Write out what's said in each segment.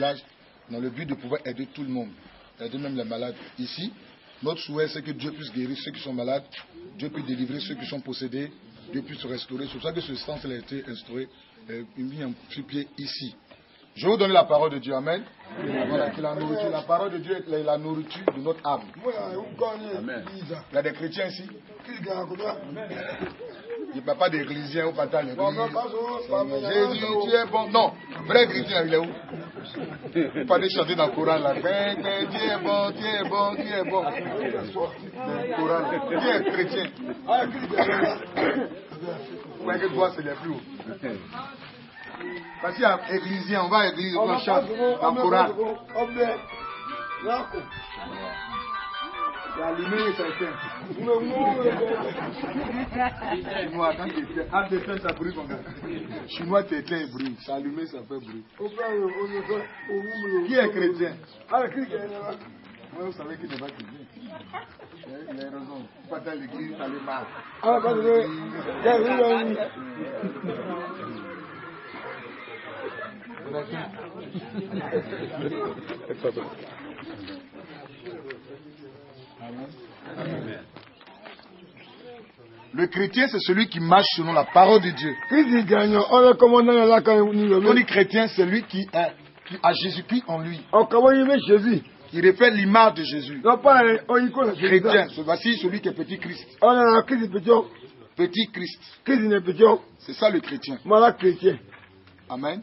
village dans le but de pouvoir aider tout le monde, aider même les malades. Ici, notre souhait, c'est que Dieu puisse guérir ceux qui sont malades, Dieu puisse délivrer ceux qui sont possédés, Dieu puisse restaurer. C'est pour ça que ce sens a été instauré, mis en pied ici. Je vais vous donner la parole de Dieu. Amen. Voilà, que la parole de Dieu est la nourriture de notre âme. Amen. Il y a des chrétiens ici. Il n'y a pas d'églisiens au pantalon. Jésus, tu es bon. Non, vrai chrétien, il est où? Il faut aller chanter dans le Coran là. Tu es bon, tu es bon, tu es bon. Dans le Coran là. Qui est chrétien? Vous voyez que toi, c'est les plus hauts. Parce qu'il y a églisiens, on va à l'église, on chante dans le Coran. Il a allumé et ça éteint. Chinois, quand tu éteins, hâte d'éteindre, ça brûle comme ça. Chinois, tu éteins et brûle. Ça allumé, ça fait bruit. Qui est chrétien? Moi, vous savez qu'il n'est pas chrétien. Il a raison. Pas dans l'église, ça allait mal. Le chrétien, c'est celui qui marche selon la parole de Dieu. On dit chrétien, c'est celui qui a Jésus-Christ en lui. Il reflète l'image de Jésus. Chrétien, voici celui qui est petit Christ. Petit Christ. C'est ça le chrétien. Amen.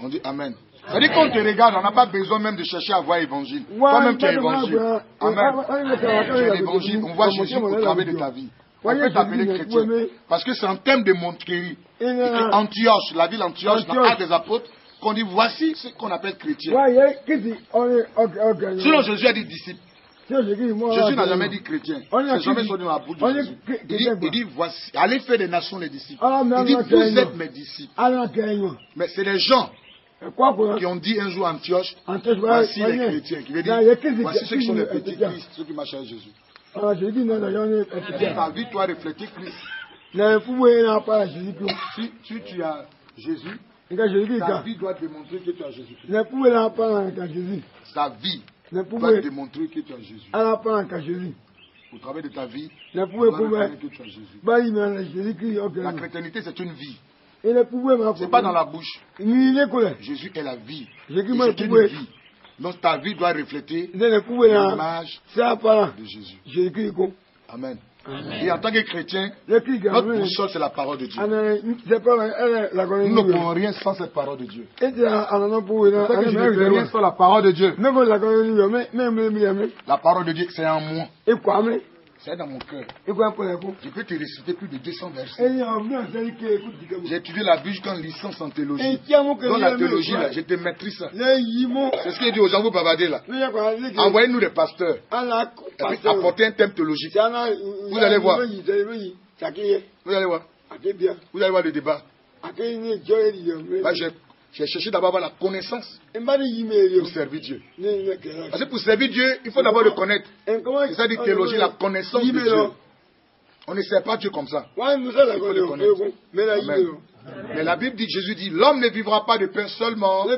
On dit Amen. C'est-à-dire qu'on te regarde, on n'a pas besoin même de chercher à voir l'évangile. Toi-même tu as l'évangile. Amen. Tu as l'évangile, on voit Jésus au travers de ta vie. On peut t'appeler chrétien. Parce que c'est en termes de montrer. Antioche, la ville Antioche, dans l'Acte des Apôtres, qu'on dit voici ce qu'on appelle chrétien. Sinon Jésus a dit disciple. Jésus n'a jamais dit chrétien. C'est jamais sorti dans la bouche de Jésus. Il dit voici, allez faire des nations les disciples. Il dit vous êtes mes disciples. Mais c'est les gens qui ont dit un jour Antioche, voici les chrétiens. Qui veut dire voici ceux qui sont les petits Christ, ceux qui marchent avec Jésus. Ta vie doit refléter Christ. Si tu as Jésus, ta vie doit démontrer que tu as Jésus. Ta vie doit démontrer que tu as Jésus. Au travers de ta vie, tu dois démontrer que tu as Jésus. La chrétienté, c'est une vie. Ce n'est pas dans la bouche. Jésus est la vie. C'est une vie. Donc ta vie doit refléter l'image de Jésus. Amen. Et en tant que chrétien, notre boussole, c'est la parole de Dieu. Nous ne pouvons rien sans cette parole de Dieu. Je ne peux rien sans la parole de Dieu. La parole de Dieu, c'est en moi. C'est dans mon cœur. Je peux te réciter plus de 200 versets. J'ai étudié la Bible jusqu'en licence en théologie. Dans la théologie, là, je te maîtrise ça. C'est ce qu'il dit aux gens, vous bavardez là. Envoyez-nous des pasteurs. Et puis apportez un thème théologique. Vous allez voir. Vous allez voir. Vous allez voir le débat. J'ai cherché d'abord avoir la connaissance pour servir Dieu. Parce que pour servir Dieu, il faut d'abord le connaître. C'est ça dit théologie, la connaissance de Dieu. On ne sert pas Diel comme ça. Il faut le connaître. Amen. Mais la Bible dit, Jésus dit, l'homme ne vivra pas de pain seulement, mais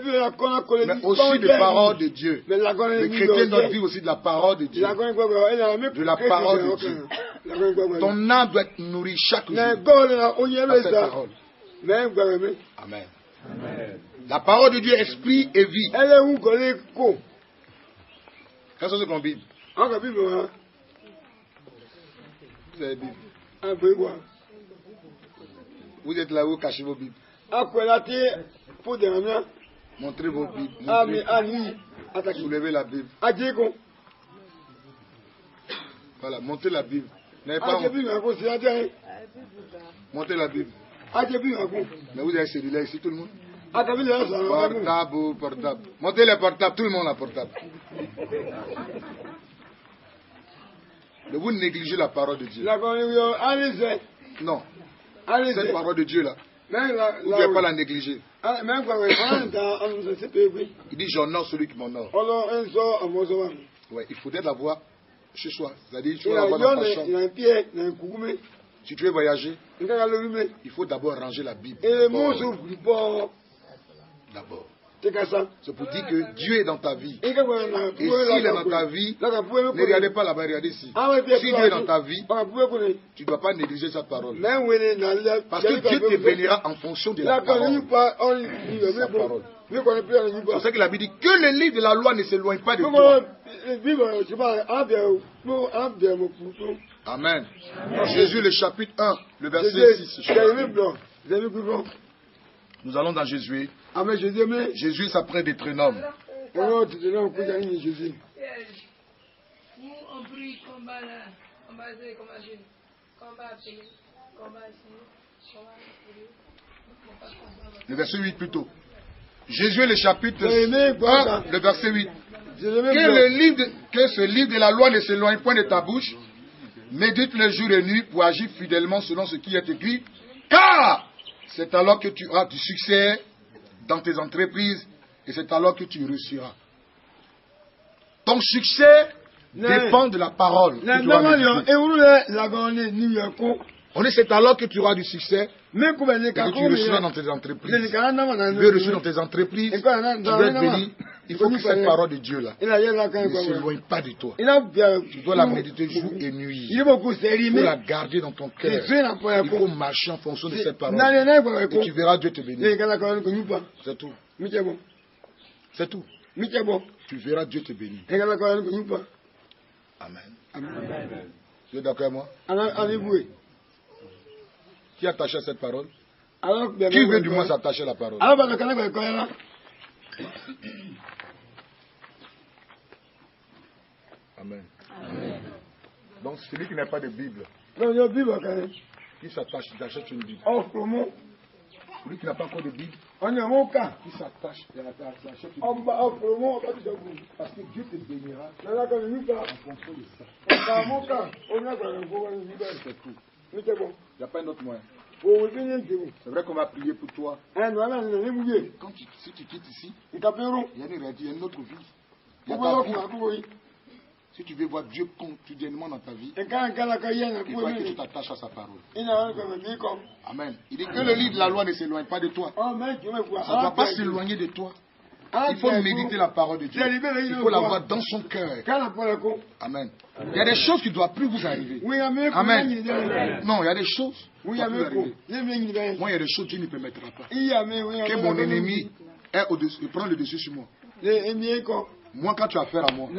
aussi de parole de Dieu. Les chrétiens doivent vivre aussi de la parole de Dieu. De la parole de Dieu. Ton âme doit être nourrie chaque jour par cette parole. Amen. Amen. La parole de Dieu est esprit et vie. Qu'est-ce que c'est qu'on Bible? Vous avez Bible. Vous êtes là où cachez vos Bibles. Montrez vos Bibles. Soulevez la Bible. Voilà, montez la Bible. N'avez pas montez la Bible. Mais vous avez celui-là ici, tout le monde. Portable. Montez les portables, tout le monde a portable. Mais vous négligez la parole de Dieu. Non. Cette parole de Dieu là, vous ne devez pas la négliger. Il dit j'honore celui qui m'honore. Ouais, il faudrait l'avoir chez soi. C'est-à-dire tu vas l'avoir dans ta chambre. Si tu veux voyager, il faut d'abord ranger la Bible. D'abord. C'est pour dire que Dieu est dans ta vie. Et s'il est dans ta vie, ne regardez pas là-bas, regardez ici. Si Dieu est dans ta vie, tu ne dois pas négliger sa parole. Parce que Dieu te bénira en fonction de la parole. C'est pour ça qu'il a dit que le livre de la loi ne s'éloigne pas de toi. Amen. Jésus, le chapitre 1, le verset 6. Nous allons dans Jésus. Jésus s'apprête d'être un homme. Le verset 8 plutôt. Jésus, le chapitre 1, le verset 8. Que ce livre de la loi ne s'éloigne point de ta bouche. Médite le jour et nuit pour agir fidèlement selon ce qui est écrit. Car c'est alors que tu auras du succès dans tes entreprises et c'est alors que tu réussiras. Ton succès dépend de la parole. On dit c'est alors que tu auras du succès et que tu réussiras dans tes entreprises. Tu veux réussir dans tes entreprises, tu veux être béni. Il faut que cette parole de Dieu là ne s'éloigne pas de toi. Tu dois la méditer jour et nuit. Il faut la garder dans ton cœur. Il faut marcher en fonction de cette parole. Et tu verras Dieu te bénir. C'est tout. C'est tout. Tu verras Dieu te bénir. Amen. Tu es d'accord avec moi? Qui est attaché à cette parole? Qui veut du moins s'attacher à la parole? Amen. Donc celui qui n'a pas de Bible, qui s'attache, il achète une Bible. Celui qui n'a pas encore de Bible, qui s'attache, il achète une Bible. Parce que Dieu te bénira en fonction de ça. C'est tout. Il n'y a pas un autre moyen. C'est vrai qu'on va prier pour toi. Si tu quittes ici, il y a une autre vie. Il y a ta vie. Si tu veux voir Dieu quotidiennement dans ta vie, il faut que tu t'attaches à sa parole. Amen. Il dit que le livre de la loi ne s'éloigne pas de toi. Ça ne doit pas s'éloigner de toi. Il faut méditer la parole de Dieu. Il faut la voir dans son cœur. Amen. Il y a des choses qui ne doivent plus vous arriver. Amen. Non, il y a des choses qui ne doivent plus arriver. Moi, il y a des choses que Dieu ne permettra pas. Que mon ennemi prend le dessus sur moi. Moi, quand tu as affaire à moi,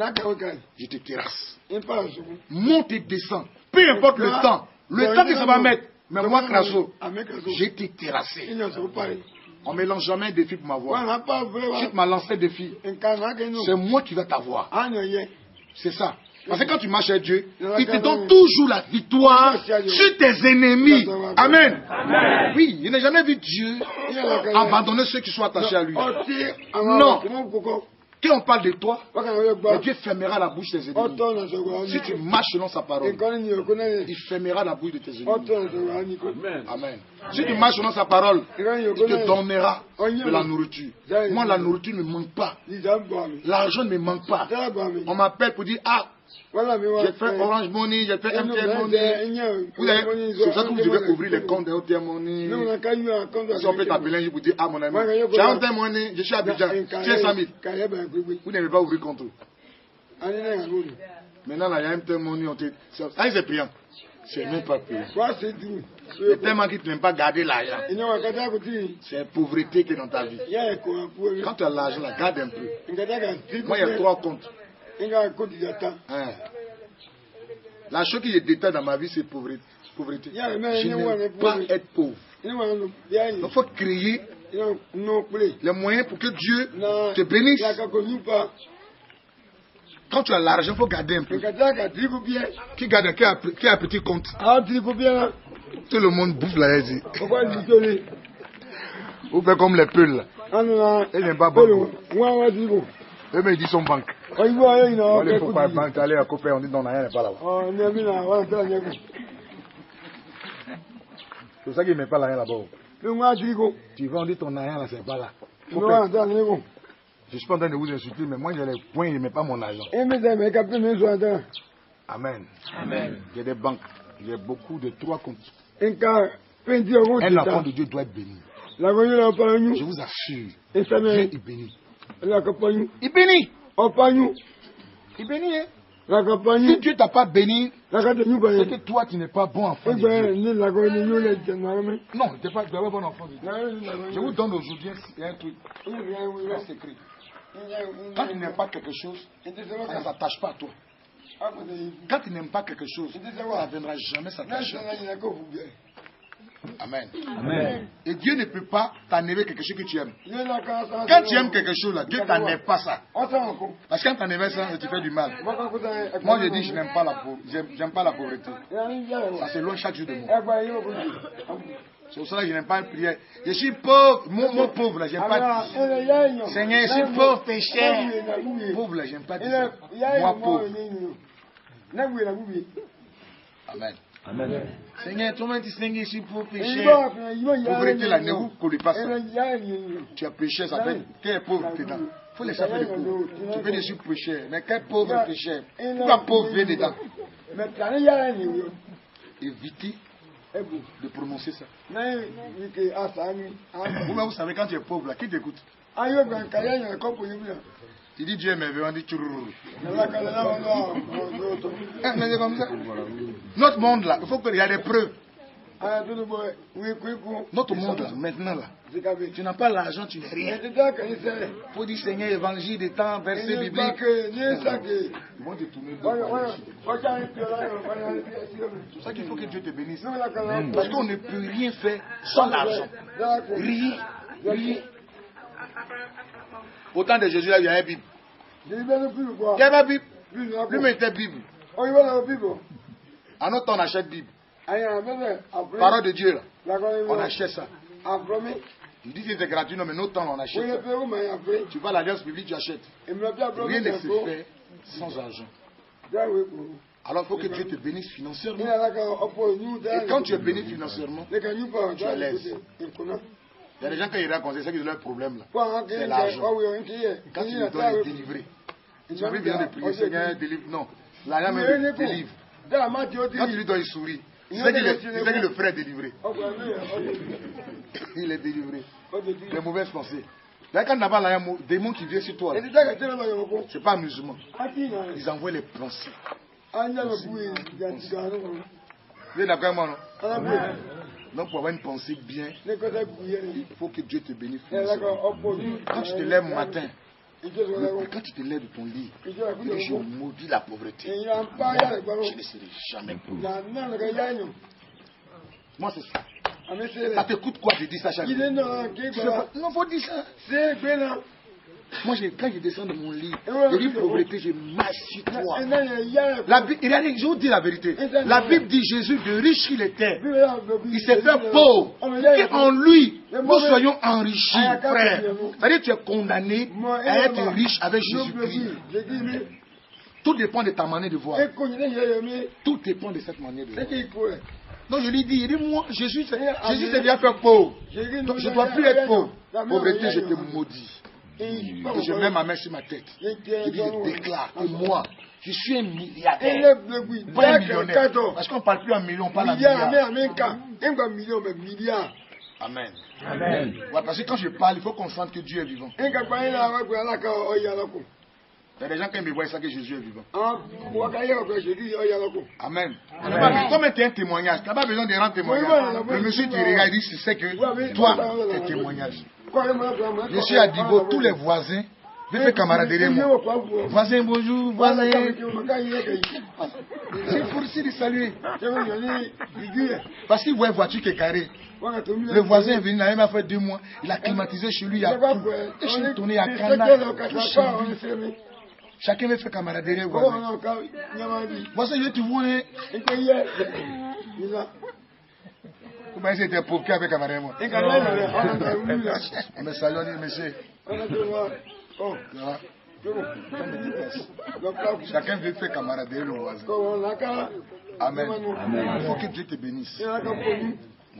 je te terrasse. Monte et descends. Peu importe le temps que ça va mettre. Mais moi, Crasso, je t'ai terrassé. On ne mélange jamais un défi pour m'avoir. Si tu m'as lancé un défi, c'est moi qui vais t'avoir. C'est ça. Parce que quand tu marches avec Dieu, il te donne toujours la victoire sur tes ennemis. Amen. Oui, il n'a jamais vu Dieu abandonner ceux qui sont attachés à lui. Non. Quand on parle de toi, Dieu fermera la bouche de tes ennemis. Si tu marches selon sa parole, il fermera la bouche de tes ennemis. Amen. Si tu marches selon sa parole, il te donnera de la nourriture. Moi, la nourriture ne me manque pas. L'argent ne me manque pas. On m'appelle pour dire, j'ai fait Orange Money, j'ai fait MTN Money. C'est pour ça que vous devez ouvrir les comptes de MTN Money. Si on peut t'appeler un jour pour dire, mon ami, j'ai MTN Money, je suis à Abidjan, tu es 100 000. Vous n'avez pas ouvrir compte. Maintenant, là, il y a MTN Money, ça c'est payant. C'est même pas payant. C'est tellement qu'ils ne t'aiment pas garder l'argent. C'est la pauvreté qui est dans ta vie. Quand tu as l'argent, garde un peu. Moi, il y a 3 comptes. La chose qui est détaillée dans ma vie, c'est pauvreté. Je n'aime pas être pauvre. Donc il faut créer les moyens pour que Dieu te bénisse. Quand tu as l'argent, il faut garder un peu. Qui garde, qui a un petit compte? Tout le monde bouffe la haie. Vous faites comme les peuls. Ils n'aiment pas beaucoup. Eux, mais ils disent son banque. On ne faut pas banque, aller à copain, on dit non, rien n'est pas là-bas. C'est pour ça qu'il ne met pas rien là-bas. Tu vas, on dit ton rien là, c'est pas là. Je ne suis pas en train de vous insulter, mais moi j'ai les points, il ne met pas mon argent. Amen. J'ai des banques, j'ai beaucoup de 3 comptes. Un enfant de Dieu doit être béni. Je vous assure. Dieu est béni. Il bénit. Il bénit, hein. Si Dieu t'a pas béni, c'est que toi tu n'es pas bon enfant de Dieu. Non, tu n'es pas bon enfant de Dieu. Je vous donne aujourd'hui un truc, un secret. Quand tu n'aimes pas quelque chose, ça ne s'attache pas à toi. Quand tu n'aimes pas quelque chose, ça ne viendra jamais s'attacher à toi. Amen. Amen. Et Dieu ne peut pas t'enlever quelque chose que tu aimes. Quand tu aimes quelque chose, là, Dieu t'enlève pas ça. Parce que quand tu enlèves ça, tu fais du mal. Moi, je dis, je n'aime pas la pauvreté. J'aime pas la pauvreté. Ça s'éloigne chaque jour de moi. C'est pour ça que je n'aime pas prier. Je suis pauvre. Mon pauvre, là, j'aime pas. Seigneur, je suis pauvre, pécheur. Pauvre, là, j'aime pas dire ça. Moi, pauvre. Amen. Amen. Seigneur, toi-même tu Seigneur, je suis pauvre pécheur. Pauvreté là, ne vous collez pas ça. Tu as péché, ça fait quel pauvre dedans. Il faut laisser faire les pauvres. Tu peux dire je suis pécheur, mais quel pauvre pécheur. Pourquoi pauvre vient dedans? Évitez de prononcer ça. Vous savez, quand tu es pauvre là, qui t'écoute? Tu dis Dieu est merveilleux, on dit tchourou. Notre monde là, il faut qu'il y ait des preuves. Notre monde là, maintenant là, tu n'as pas l'argent, tu n'es rien. Il faut dire Seigneur, évangile des temps, verset biblique. Ils vont te tourner c'est pour ça qu'il faut que Dieu te bénisse. Parce qu'on ne peut rien faire sans l'argent. Rien. Au temps de Jésus, il y avait Bible. Il y avait Bible. Lui mettait Bible. En notre temps, on achète Bible. Parole de Dieu, là. On achète ça. Il dit que c'est gratuit, non, mais notre temps, on achète ça. Tu vas à l'alliance publique, tu achètes. Rien ne se fait sans argent. Alors il faut que Dieu te bénisse financièrement. Et quand tu es béni financièrement, tu es à l'aise. Il y a des gens qui ils racontent, c'est ça qui est leur problème là. C'est l'argent. Quand tu lui dois le délivrer. Tu n'as plus besoin de prier, Seigneur, délivre. Non. L'argent même délivre. Quand tu lui dois, il sourit. C'est ça que le frère est délivré. Il est délivré. Les mauvaises pensées. Là, quand tu n'as pas l'argent, des démons qui viennent sur toi, c'est pas amusement. Ils envoient les pensées. Vous êtes d'accord avec moi, non? Donc, pour avoir une pensée bien, il faut que Dieu te bénisse. Quand tu te lèves le matin, quand tu te lèves de ton lit, je maudis la pauvreté. Je ne serai jamais pauvre. Moi, c'est ça. Ça te coûte quoi de dire ça chaque jour? Non, il faut dire ça. Moi, quand je descends de mon lit, je dis pauvreté, je m'assieds toi. Je vous dis la vérité. La Bible dit Jésus, de riche il était. Il s'est fait pauvre. Et en lui, nous soyons enrichis, frère. C'est-à-dire que tu es condamné à être riche avec Jésus-Christ. Tout dépend de ta manière de voir. Tout dépend de cette manière de voir. Donc je lui dis, moi, Jésus s'est déjà fait pauvre. Donc je ne dois plus être pauvre. Pauvreté, je te maudis. Et je mets ma main sur ma tête. Je dis, je déclare que moi, je suis un milliardaire. Pas un millionnaire. Parce qu'on ne parle plus en million, on parle en milliard. Amen. Amen. Ouais, parce que quand je parle, il faut qu'on sente que Dieu est vivant. Il y a des gens qui me voient ça que Jésus est vivant. Amen. Comme tu es un témoignage, tu n'as pas besoin de rendre témoignage. Le monsieur qui regarde, il dit, c'est que toi, tu es témoignage. Je suis à Dibo, tous les voisins veulent faire camaraderie avec moi. Voisin, bonjour, voisin. C'est forcé de saluer. Parce qu'il voit une voiture qui est carrée. Le voisin est venu, il m'a fait 2 mois. Il a climatisé chez lui, il y a tout. Et je suis tourné à Cana. Chacun veut faire camaraderie avec voisin. Voisin, je te vois. Comment c'était pauvre qui avait camarade moi? On me salue, on dit monsieur. Chacun veut faire camaraderie le voisin. Amen. Il faut que Dieu te bénisse.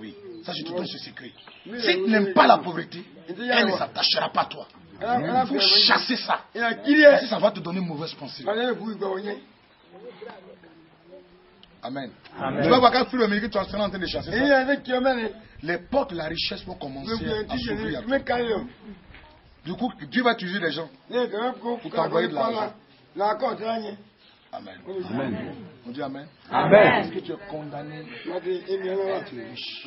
Oui. Ça, je te donne ce secret. Si tu n'aimes pas la pauvreté, elle ne s'attachera pas à toi. Il faut chasser ça. Parce que ça va te donner une mauvaise pensée. Amen. Tu vas voir qu'à fur et à mesure que tu es en train de chasser ça, les portes de la richesse vont commencer à s'ouvrir. Du coup, Dieu va utiliser les gens pour t'envoyer de l'argent. Amen. Amen. On dit Amen. Amen. Est-ce que tu es condamné à être riche?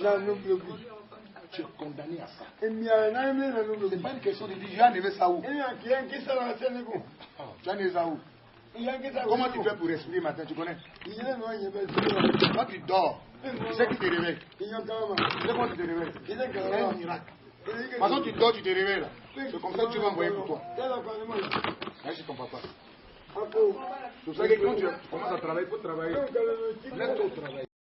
Tu es condamné à ça. Ce n'est pas une question de dire, je vais enlever ça où? Tu as enlevé ça où? Comment tu fais pour respirer matin, tu connais? Quand tu dors, tu sais qui te réveille. Tu sais comment tu te réveilles? C'est un miracle. De toute façon, tu dors, tu te réveilles là. C'est comme ça que tu vas envoyer pour toi. Merci ton papa. C'est pour ça que quand tu commences à travailler, il faut travailler. Laisse-toi au travail.